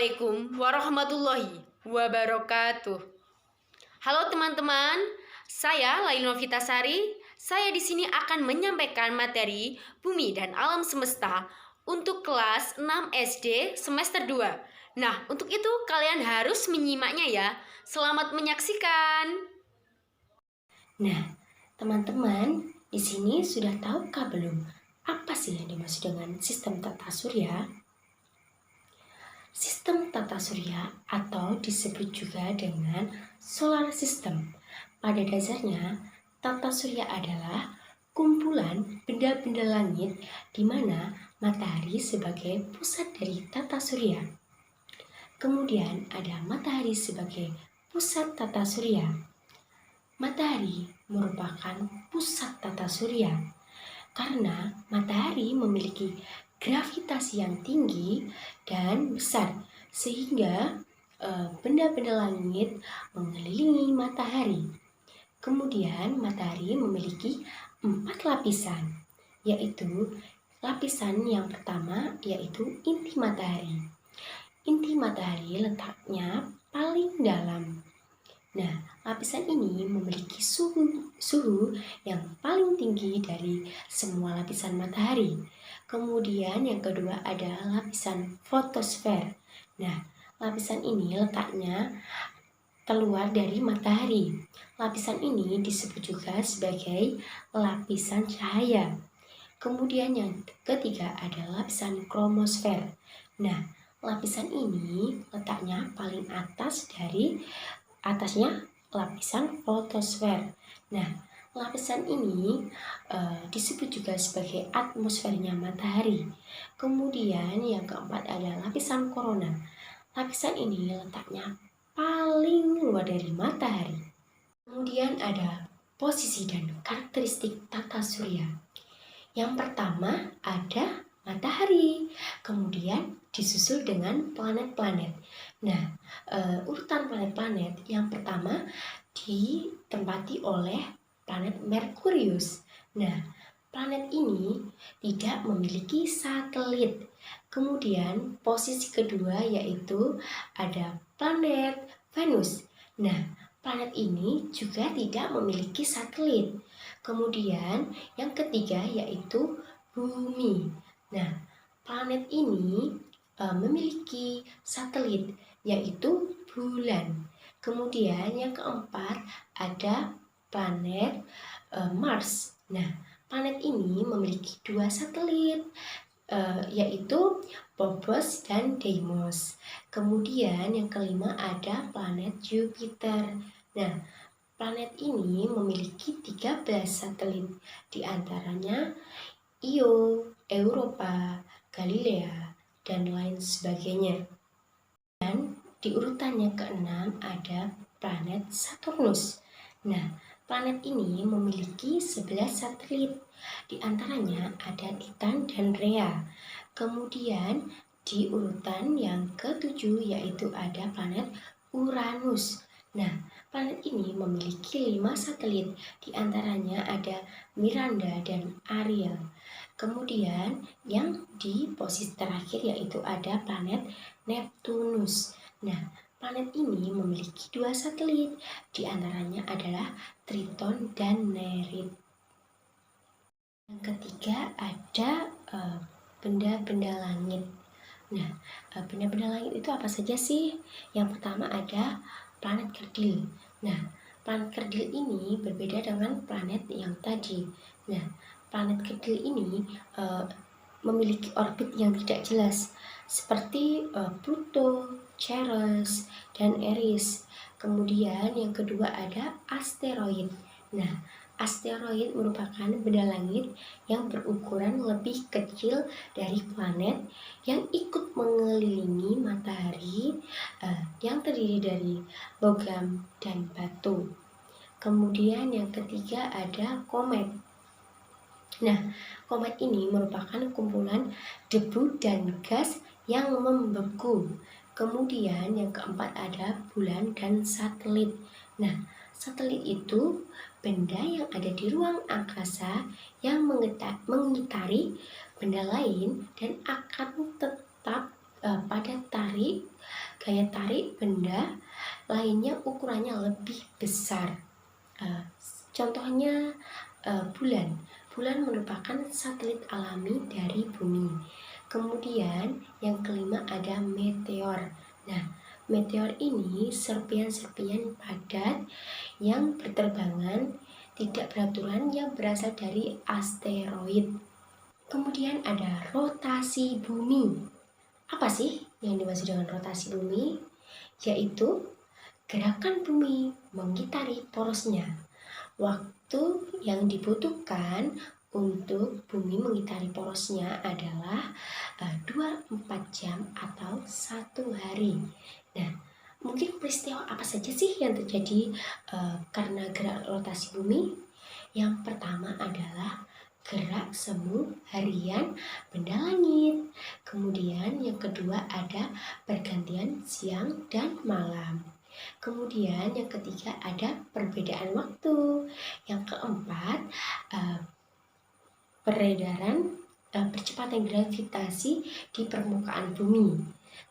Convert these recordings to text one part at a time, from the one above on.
Assalamualaikum warahmatullahi wabarakatuh. Halo teman-teman, saya Laili Novitasari. Saya di sini akan menyampaikan materi Bumi dan Alam Semesta untuk kelas 6 SD semester 2. Nah, untuk itu kalian harus menyimaknya ya. Selamat menyaksikan. Nah, teman-teman, di sini sudah tahukah belum apa sih yang dimaksud dengan sistem tata surya? Sistem tata surya atau disebut juga dengan solar system. Pada dasarnya, tata surya adalah kumpulan benda-benda langit di mana matahari sebagai pusat dari tata surya. Kemudian ada matahari sebagai pusat tata surya. Matahari merupakan pusat tata surya karena matahari memiliki gravitasi yang tinggi dan besar sehingga benda-benda langit mengelilingi matahari. Kemudian matahari memiliki 4 lapisan, yaitu lapisan yang pertama yaitu inti matahari. Inti matahari letaknya paling dalam. Nah, lapisan ini memiliki suhu yang paling tinggi dari semua lapisan matahari. Kemudian yang kedua ada lapisan fotosfer. Nah, lapisan ini letaknya keluar dari matahari. Lapisan ini disebut juga sebagai lapisan cahaya. Kemudian yang ketiga ada lapisan kromosfer. Nah, lapisan ini letaknya paling atasnya lapisan fotosfer. Nah, lapisan ini disebut juga sebagai atmosfernya matahari. Kemudian yang keempat ada lapisan korona. Lapisan ini letaknya paling luar dari matahari. Kemudian ada posisi dan karakteristik tata surya. Yang pertama ada matahari, kemudian disusul dengan planet-planet. Nah, urutan planet-planet yang pertama ditempati oleh planet Merkurius. Nah, planet ini tidak memiliki satelit. Kemudian posisi kedua yaitu ada planet Venus. Nah, planet ini juga tidak memiliki satelit. Kemudian yang ketiga yaitu Bumi. Nah, planet ini memiliki satelit yaitu bulan. Kemudian yang keempat ada planet Mars. Nah, planet ini memiliki 2 satelit yaitu Phobos dan Deimos. Kemudian yang kelima ada planet Jupiter. Nah, planet ini memiliki 13 satelit, diantaranya Io, Europa, Galilea, dan lain sebagainya. Dan di urutannya keenam ada planet Saturnus. Nah, planet ini memiliki 11 satelit, diantaranya ada Titan dan Rhea. Kemudian di urutan yang ketujuh yaitu ada planet Uranus. Nah, planet ini memiliki 5 satelit, diantaranya ada Miranda dan Ariel. Kemudian yang di posisi terakhir yaitu ada planet Neptunus. Nah, planet ini memiliki 2 satelit, diantaranya adalah Triton dan Nereid. Yang ketiga ada benda-benda langit. Nah, benda-benda langit itu apa saja sih? Yang pertama ada planet kerdil. Nah, planet kerdil ini berbeda dengan planet yang tadi. Nah, planet kerdil ini memiliki orbit yang tidak jelas, seperti Pluto, Ceres, dan Eris. Kemudian yang kedua ada asteroid. Nah, asteroid merupakan benda langit yang berukuran lebih kecil dari planet yang ikut mengelilingi matahari yang terdiri dari logam dan batu. Kemudian yang ketiga ada komet. Nah, komet ini merupakan kumpulan debu dan gas yang membeku. Kemudian yang keempat ada bulan dan satelit. Nah, satelit itu benda yang ada di ruang angkasa yang mengitari benda lain dan akan tetap pada gaya tarik benda lainnya ukurannya lebih besar. Contohnya bulan. Bulan merupakan satelit alami dari bumi. Kemudian yang kelima ada meteor. Nah, meteor ini serpian-serpian padat yang berterbangan tidak beraturan yang berasal dari asteroid. Kemudian ada rotasi bumi. Apa sih yang dimaksud dengan rotasi bumi? Yaitu gerakan bumi mengitari porosnya. Waktu yang dibutuhkan untuk bumi mengitari porosnya adalah 24 jam atau 1 hari. Nah, mungkin peristiwa apa saja sih yang terjadi karena gerak rotasi bumi? Yang pertama adalah gerak semu harian benda langit. Kemudian yang kedua ada pergantian siang dan malam. Kemudian yang ketiga ada perbedaan waktu. Yang keempat percepatan gravitasi di permukaan bumi.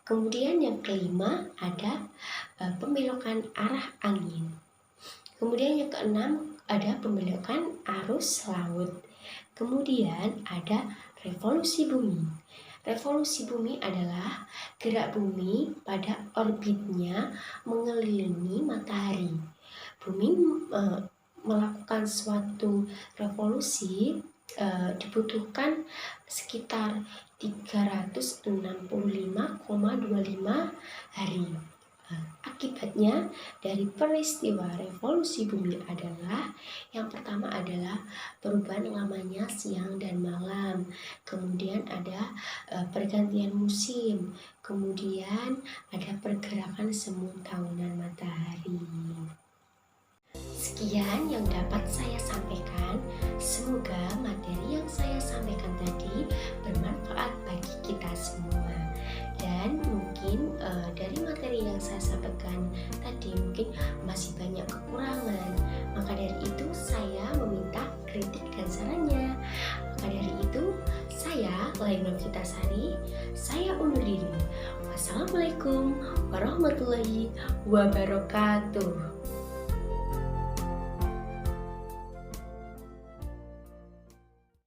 Kemudian yang kelima ada pembelokan arah angin. Kemudian yang keenam ada pembelokan arus laut. Kemudian ada revolusi bumi. Revolusi bumi adalah gerak bumi pada orbitnya mengelilingi matahari. Bumi melakukan suatu revolusi dibutuhkan sekitar 365,25 hari. Akibatnya dari peristiwa revolusi bumi adalah yang pertama adalah perubahan lamanya siang dan malam, kemudian ada pergantian musim, kemudian ada pergerakan semu tahunan matahari. Sekian yang dapat saya sampaikan. Semoga materi yang saya sampaikan tadi bermanfaat bagi kita semua. Dan mungkin dari materi yang saya sampaikan tadi mungkin masih banyak kekurangan. Maka dari itu saya meminta kritik dan sarannya. Maka dari itu saya Laila Novitasari, saya undur diri. Wassalamualaikum warahmatullahi wabarakatuh.